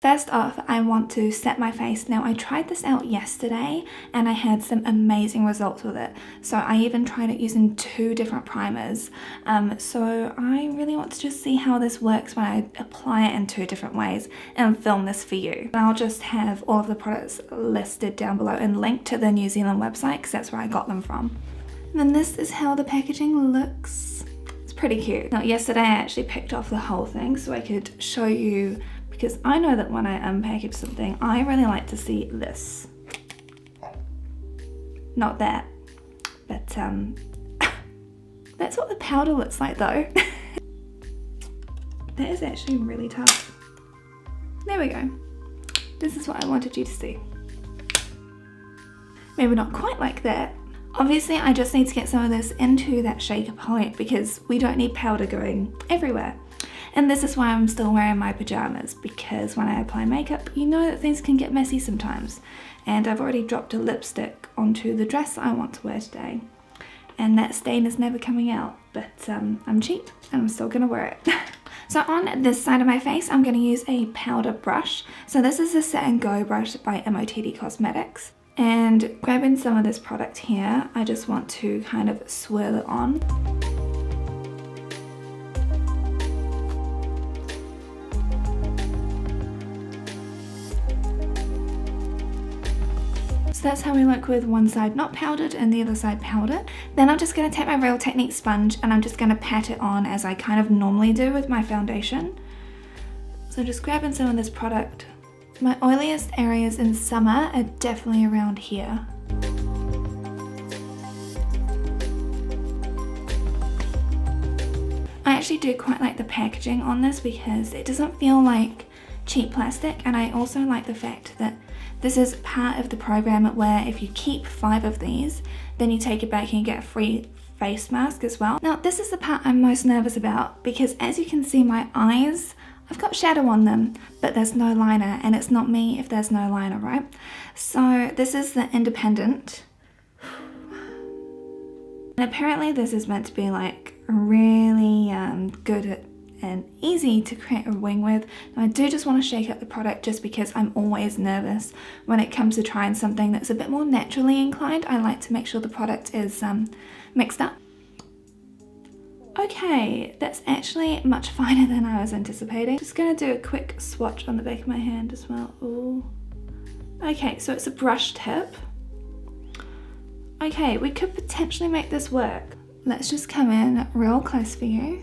First off, I want to set my face. Now I tried this out yesterday and I had some amazing results with it. So I even tried it using 2 different primers. So I really want to just see how this works when I apply it in 2 different ways and film this for you. And I'll just have all of the products listed down below and linked to the New Zealand website because that's where I got them from. And then this is how the packaging looks. It's pretty cute. Now yesterday I actually picked off the whole thing so I could show you, because I know that when I unpackage something, I really like to see this. Not that, but that's what the powder looks like though. That is actually really tough. There we go. This is what I wanted you to see. Maybe not quite like that. Obviously, I just need to get some of this into that shaker point because we don't need powder going everywhere. And this is why I'm still wearing my pajamas, because when I apply makeup, you know that things can get messy sometimes. And I've already dropped a lipstick onto the dress I want to wear today. And that stain is never coming out, but I'm cheap and I'm still gonna wear it. So on this side of my face, I'm gonna use a powder brush. So this is a Set and Go brush by MOTD Cosmetics. And grabbing some of this product here, I just want to kind of swirl it on. So that's how we look with one side not powdered and the other side powdered. Then I'm just going to take my Real Technique sponge and I'm just going to pat it on as I kind of normally do with my foundation. So just grabbing some of this product. My oiliest areas in summer are definitely around here. I actually do quite like the packaging on this because it doesn't feel like cheap plastic, and I also like the fact that this is part of the program where if you keep 5 of these, then you take it back and you get a free face mask as well. Now this is the part I'm most nervous about because as you can see, my eyes, I've got shadow on them, but there's no liner, and it's not me if there's no liner, right? So this is the Independent. And apparently this is meant to be like really good and easy to create a wing with. And I do just want to shake up the product just because I'm always nervous when it comes to trying something that's a bit more naturally inclined. I like to make sure the product is mixed up. Okay, that's actually much finer than I was anticipating. Just gonna do a quick swatch on the back of my hand as well. Ooh. Okay, so it's a brush tip. Okay, we could potentially make this work. Let's just come in real close for you.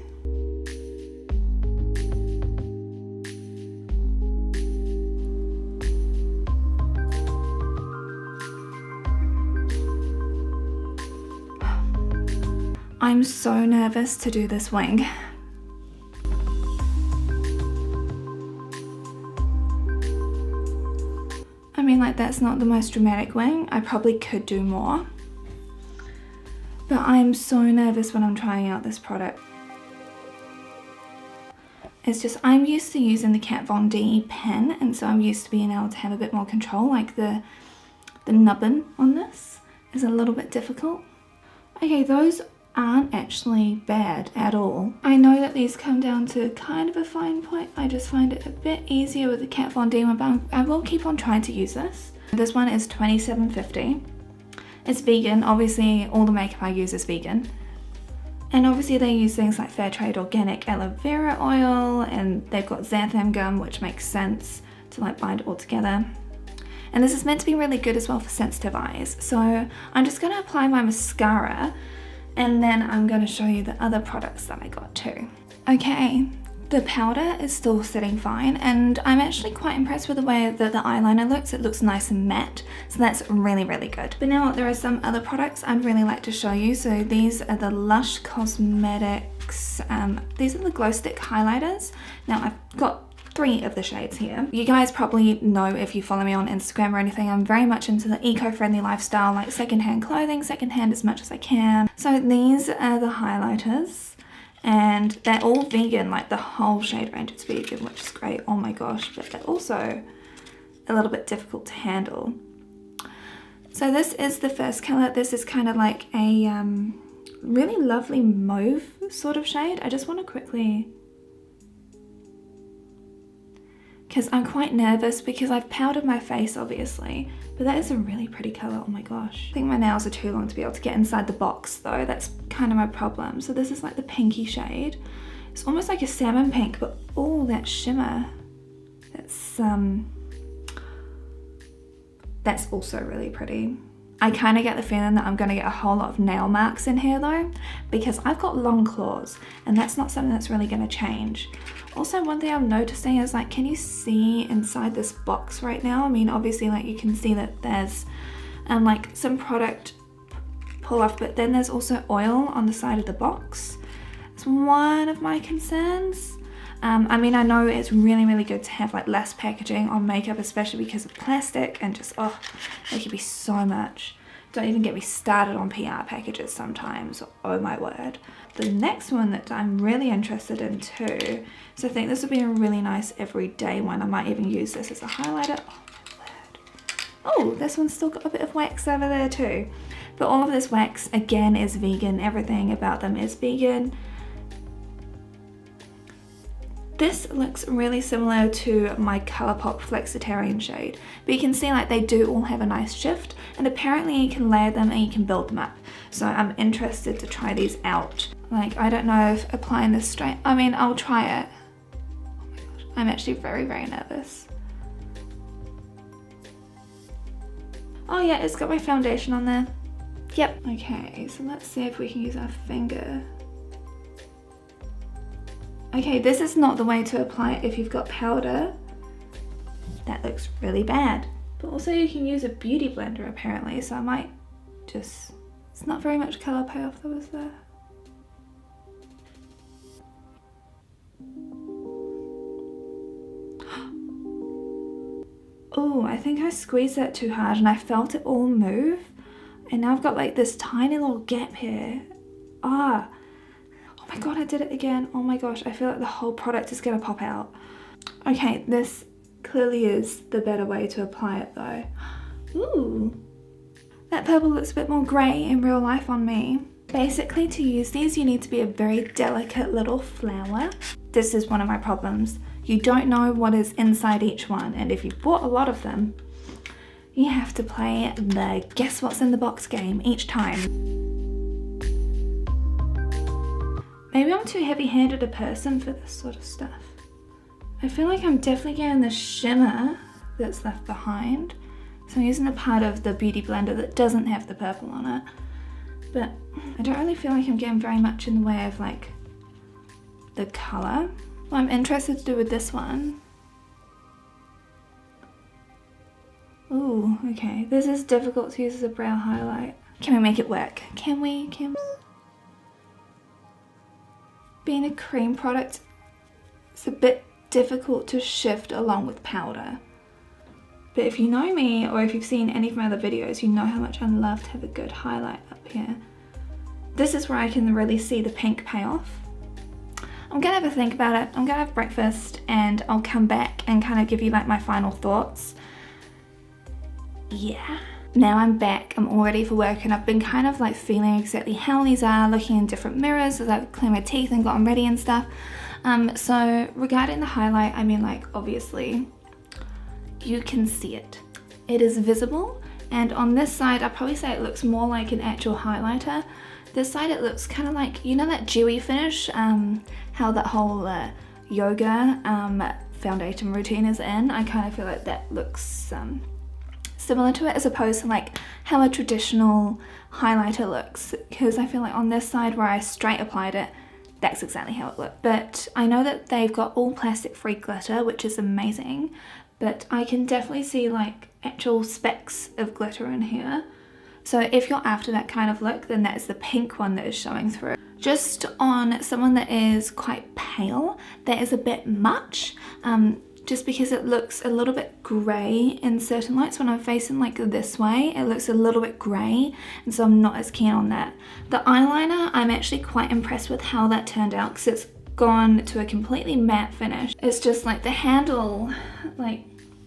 I'm so nervous to do this wing. I mean, like, that's not the most dramatic wing. I probably could do more. But I'm so nervous when I'm trying out this product. It's just, I'm used to using the Kat Von D pen, and so I'm used to being able to have a bit more control. Like the nubbin on this is a little bit difficult. Okay, those aren't actually bad at all. I know that these come down to kind of a fine point. I just find it a bit easier with the Kat Von D one, but I will keep on trying to use this. This one is $27.50. It's vegan. Obviously all the makeup I use is vegan. And obviously they use things like fair trade organic aloe vera oil, and they've got xanthan gum, which makes sense to like bind it all together. And this is meant to be really good as well for sensitive eyes. So I'm just gonna apply my mascara, and then I'm going to show you the other products that I got too. Okay, the powder is still sitting fine, and I'm actually quite impressed with the way that the eyeliner looks. It looks nice and matte, so that's really, really good. But now there are some other products I'd really like to show you. So these are the Lush Cosmetics, these are the glow stick highlighters. Now I've got 3 of the shades here. You guys probably know if you follow me on Instagram or anything, I'm very much into the eco-friendly lifestyle, like secondhand clothing, secondhand as much as I can. So these are the highlighters, and they're all vegan, like the whole shade range is vegan, which is great. Oh my gosh, but they're also a little bit difficult to handle. So this is the first color. This is kind of like a really lovely mauve sort of shade. I just want to quickly because I'm quite nervous because I've powdered my face obviously, but that is a really pretty colour, oh my gosh. I think my nails are too long to be able to get inside the box though, that's kind of my problem. So this is like the pinky shade. It's almost like a salmon pink, but oh, that shimmer. That's also really pretty. I kind of get the feeling that I'm going to get a whole lot of nail marks in here though, because I've got long claws and that's not something that's really going to change. Also, one thing I'm noticing is like, can you see inside this box right now? I mean, obviously like you can see that there's like some product pull off, but then there's also oil on the side of the box. It's one of my concerns. I mean, I know it's really good to have like less packaging on makeup, especially because of plastic and just, oh, it can be so much. Don't even get me started on PR packages sometimes, oh my word. The next one that I'm really interested in too, so I think this would be a really nice everyday one. I might even use this as a highlighter. Oh my word. Oh, this one's still got a bit of wax over there too. But all of this wax, again, is vegan. Everything about them is vegan. This looks really similar to my Colourpop Flexitarian shade, but you can see like they do all have a nice shift, and apparently you can layer them and you can build them up. So I'm interested to try these out. Like, I don't know if applying this straight, I mean, I'll try it. Oh my gosh, I'm actually very nervous. Oh yeah, it's got my foundation on there. Yep. Okay, so let's see if we can use our finger. Okay, this is not the way to apply it if you've got powder. That looks really bad. But also you can use a beauty blender apparently, so I might just... It's not very much colour payoff that was there. Oh, I think I squeezed that too hard and I felt it all move. And now I've got like this tiny little gap here. Ah. Oh my god, I did it again. Oh my gosh, I feel like the whole product is gonna pop out. Okay, this clearly is the better way to apply it though. Ooh, that purple looks a bit more grey in real life on me. Basically, to use these, you need to be a very delicate little flower. This is one of my problems. You don't know what is inside each one, and if you've bought a lot of them, you have to play the guess what's in the box game each time. Maybe I'm too heavy-handed a person for this sort of stuff. I feel like I'm definitely getting the shimmer that's left behind. So I'm using the part of the beauty blender that doesn't have the purple on it. But I don't really feel like I'm getting very much in the way of like the colour. What I'm interested to do with this one. Ooh, okay. This is difficult to use as a brow highlight. Can we make it work? Can we? Being a cream product, it's a bit difficult to shift along with powder. But if you know me, or if you've seen any of my other videos, you know how much I love to have a good highlight up here. This is where I can really see the pink payoff. I'm gonna have a think about it. I'm gonna have breakfast and I'll come back and kind of give you like my final thoughts. Yeah. Now I'm back, I'm all ready for work, and I've been kind of like feeling exactly how these are, looking in different mirrors as I've cleaned my teeth and gotten ready and stuff. So regarding the highlight, I mean, like, obviously you can see it. It is visible, and on this side I'd probably say it looks more like an actual highlighter. This side it looks kind of like, you know, that dewy finish, how that whole yoga foundation routine is in. I kind of feel like that looks similar to it, as opposed to like how a traditional highlighter looks, because I feel like on this side where I straight applied it, that's exactly how it looked. But I know that they've got all plastic free glitter, which is amazing, but I can definitely see like actual specks of glitter in here. So if you're after that kind of look, then that is the pink one that is showing through. Just on someone that is quite pale, that is a bit much. Just because it looks a little bit grey in certain lights. When I'm facing like this way, it looks a little bit grey, and so I'm not as keen on that. The eyeliner, I'm actually quite impressed with how that turned out, because it's gone to a completely matte finish. It's just like the handle, like,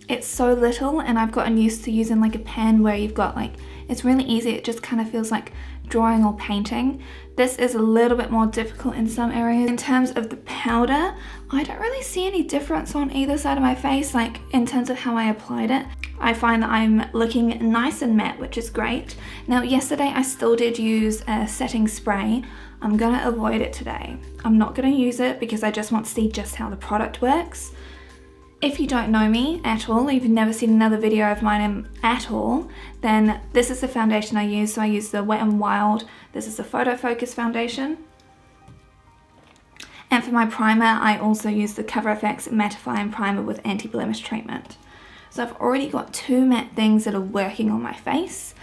it's so little, and I've gotten used to using like a pen where you've got like, it's really easy, it just kind of feels like drawing or painting. This is a little bit more difficult in some areas. In terms of the powder, I don't really see any difference on either side of my face, like in terms of how I applied it. I find that I'm looking nice and matte, which is great. Now yesterday I still did use a setting spray. I'm gonna avoid it today. I'm not gonna use it because I just want to see just how the product works. If you don't know me at all, if you've never seen another video of mine at all, then this is the foundation I use. So I use the Wet n Wild. This is the Photo Focus foundation. And for my primer, I also use the Cover FX Mattifying Primer with Anti-Blemish Treatment. So I've already got two matte things that are working on my face.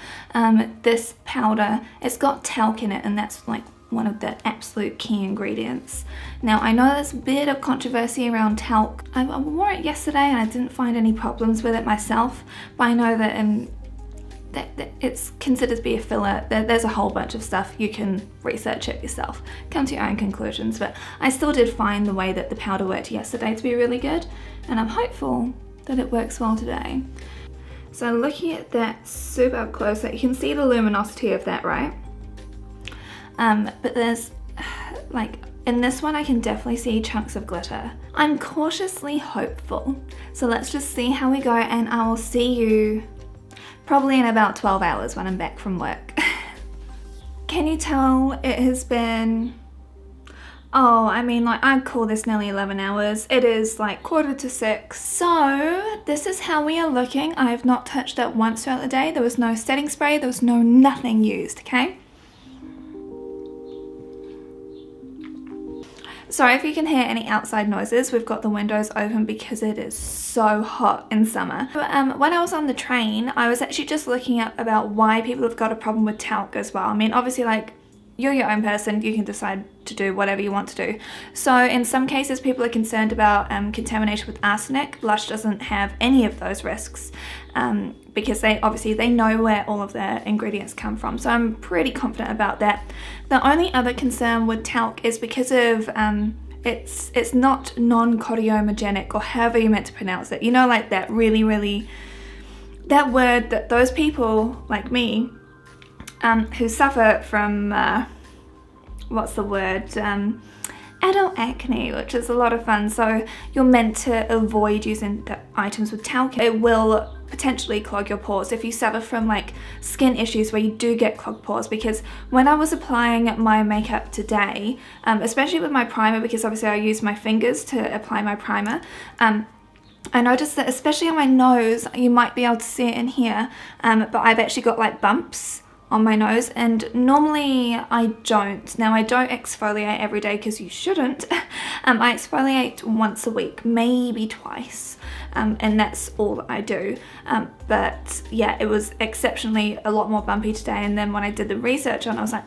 This powder, it's got talc in it, and that's like one of the absolute key ingredients. Now I know there's a bit of controversy around talc. I wore it yesterday and I didn't find any problems with it myself, but I know that, that it's considered to be a filler. There's a whole bunch of stuff. You can research it yourself, come to your own conclusions, but I still did find the way that the powder worked yesterday to be really good, and I'm hopeful that it works well today. So looking at that super up close, you can see the luminosity of that, right? But there's like in this one I can definitely see chunks of glitter. I'm cautiously hopeful. So let's just see how we go, and I will see you probably in about 12 hours when I'm back from work. Can you tell it has been, oh, I mean, like, I'd call this nearly 11 hours. It is like 5:45. So this is how we are looking. I have not touched it once throughout the day. There was no setting spray. There was nothing used, okay? Sorry if you can hear any outside noises. We've got the windows open because it is so hot in summer. When I was on the train, I was actually just looking up about why people have got a problem with talc as well. I mean, obviously, like, you're your own person, you can decide to do whatever you want to do. So in some cases people are concerned about contamination with arsenic. Lush doesn't have any of those risks because they know where all of their ingredients come from. So I'm pretty confident about that. The only other concern with talc is because of it's not non-codiomogenic, or however you're meant to pronounce it. You know, like that really, that word that those people like me who suffer from, what's the word, adult acne, which is a lot of fun. So you're meant to avoid using the items with talc. It will potentially clog your pores if you suffer from like skin issues where you do get clogged pores. Because when I was applying my makeup today, especially with my primer, because obviously I use my fingers to apply my primer, I noticed that especially on my nose, you might be able to see it in here, but I've actually got like bumps on my nose, and normally I don't. Now I don't exfoliate every day because you shouldn't. I exfoliate once a week, maybe twice, and that's all that I do. But yeah, it was exceptionally a lot more bumpy today, and then when I did the research on it, I was like,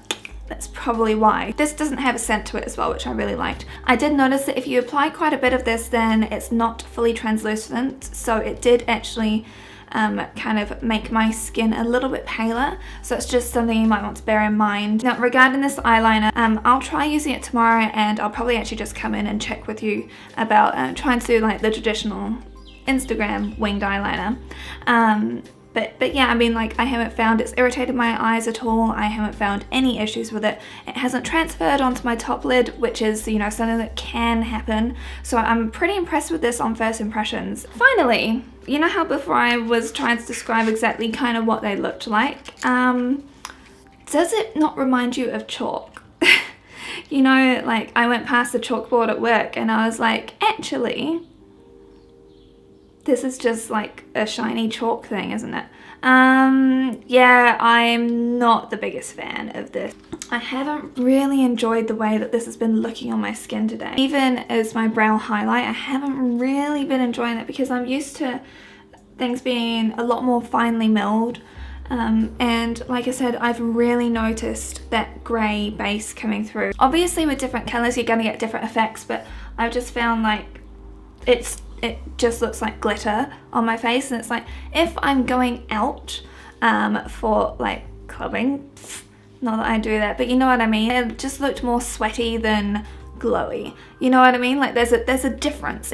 that's probably why. This doesn't have a scent to it as well, which I really liked. I did notice that if you apply quite a bit of this, then it's not fully translucent, so it did actually kind of make my skin a little bit paler. So it's just something you might want to bear in mind. Now regarding this eyeliner, I'll try using it tomorrow, and I'll probably actually just come in and check with you about trying to do like the traditional Instagram winged eyeliner. But yeah, I mean, like, I haven't found it's irritated my eyes at all. I haven't found any issues with it. It hasn't transferred onto my top lid, which is, you know, something that can happen. So I'm pretty impressed with this on first impressions. Finally, you know how before I was trying to describe exactly kind of what they looked like? Does it not remind you of chalk? You know, like, I went past the chalkboard at work and I was like, actually, this is just like a shiny chalk thing, isn't it? Yeah, I'm not the biggest fan of this. I haven't really enjoyed the way that this has been looking on my skin today. Even as my brow highlight, I haven't really been enjoying it because I'm used to things being a lot more finely milled. And like I said, I've really noticed that grey base coming through. Obviously with different colours you're going to get different effects, but I've just found like it just looks like glitter on my face, and it's like, if I'm going out for like clubbing, not that I do that, but you know what I mean, it just looked more sweaty than glowy, you know what I mean? Like there's a difference.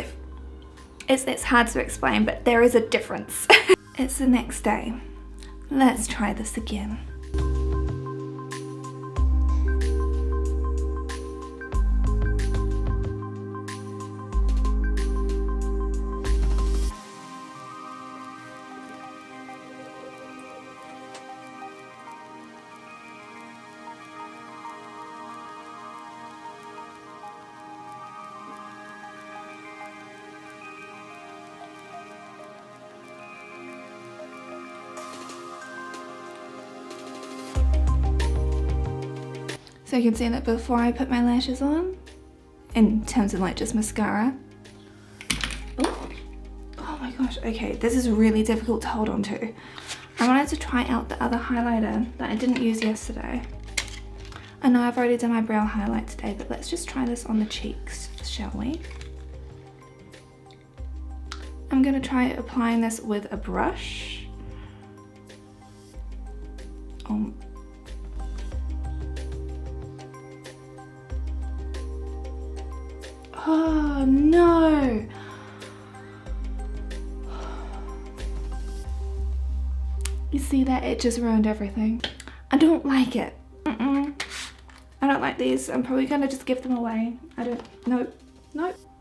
It's hard to explain, but there is a difference. It's the next day. Let's try this again. So you can see that before I put my lashes on, in terms of like just mascara. Oh my gosh, okay, this is really difficult to hold on to. I wanted to try out the other highlighter that I didn't use yesterday. I know I've already done my brow highlight today, but let's just try this on the cheeks, shall we? I'm gonna try applying this with a brush. Oh no! You see that? It just ruined everything. I don't like it. I don't like these. I'm probably gonna just give them away. Nope.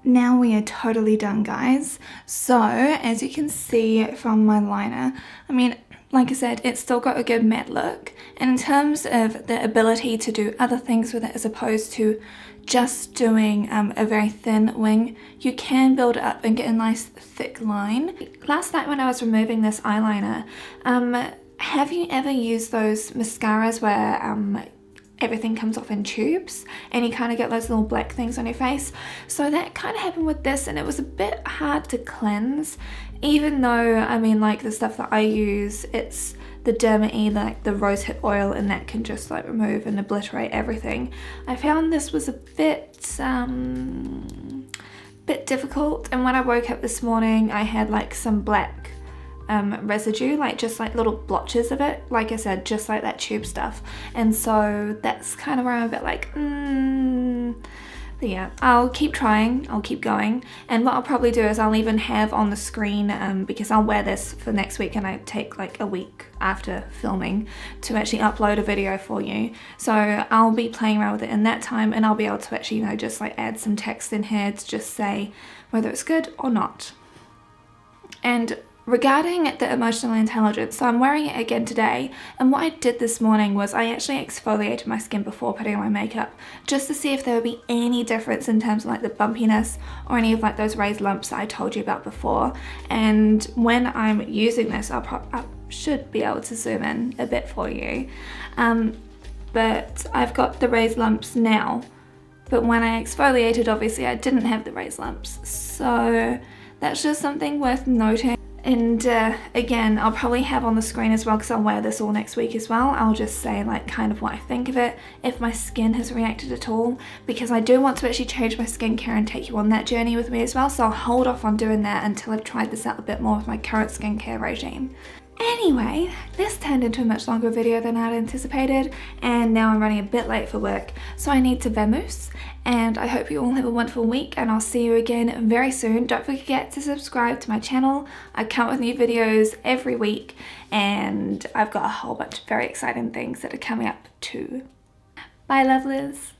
Now we are totally done, guys. So, as you can see from my liner, I mean, like I said, it's still got a good matte look. And in terms of the ability to do other things with it as opposed to just doing a very thin wing, you can build it up and get a nice thick line. Last night when I was removing this eyeliner, have you ever used those mascaras where everything comes off in tubes and you kind of get those little black things on your face? So that kind of happened with this, and it was a bit hard to cleanse, even though, I mean, like the stuff that I use, it's the Derma-E, like the rosehip oil, and that can just like remove and obliterate everything. I found this was a bit difficult, and when I woke up this morning I had like some black residue, like just like little blotches of it, like I said, just like that tube stuff. And so that's kind of where I'm a bit like, but yeah, I'll keep trying, I'll keep going. And what I'll probably do is I'll even have on the screen, because I'll wear this for next week and I take like a week after filming to actually upload a video for you. So I'll be playing around with it in that time, and I'll be able to actually, you know, just like add some text in here to just say whether it's good or not. And regarding the emotional intelligence, so I'm wearing it again today, and what I did this morning was I actually exfoliated my skin before putting on my makeup just to see if there would be any difference in terms of like the bumpiness or any of like those raised lumps that I told you about before. And when I'm using this, I should be able to zoom in a bit for you, but I've got the raised lumps now, but when I exfoliated, obviously I didn't have the raised lumps, so that's just something worth noting. And again, I'll probably have on the screen as well, because I'll wear this all next week as well. I'll just say like kind of what I think of it, if my skin has reacted at all, because I do want to actually change my skincare and take you on that journey with me as well. So I'll hold off on doing that until I've tried this out a bit more with my current skincare regime. Anyway, this turned into a much longer video than I'd anticipated, and now I'm running a bit late for work, so I need to vamoose. And I hope you all have a wonderful week, and I'll see you again very soon. Don't forget to subscribe to my channel. I come with new videos every week, and I've got a whole bunch of very exciting things that are coming up too. Bye, lovelies.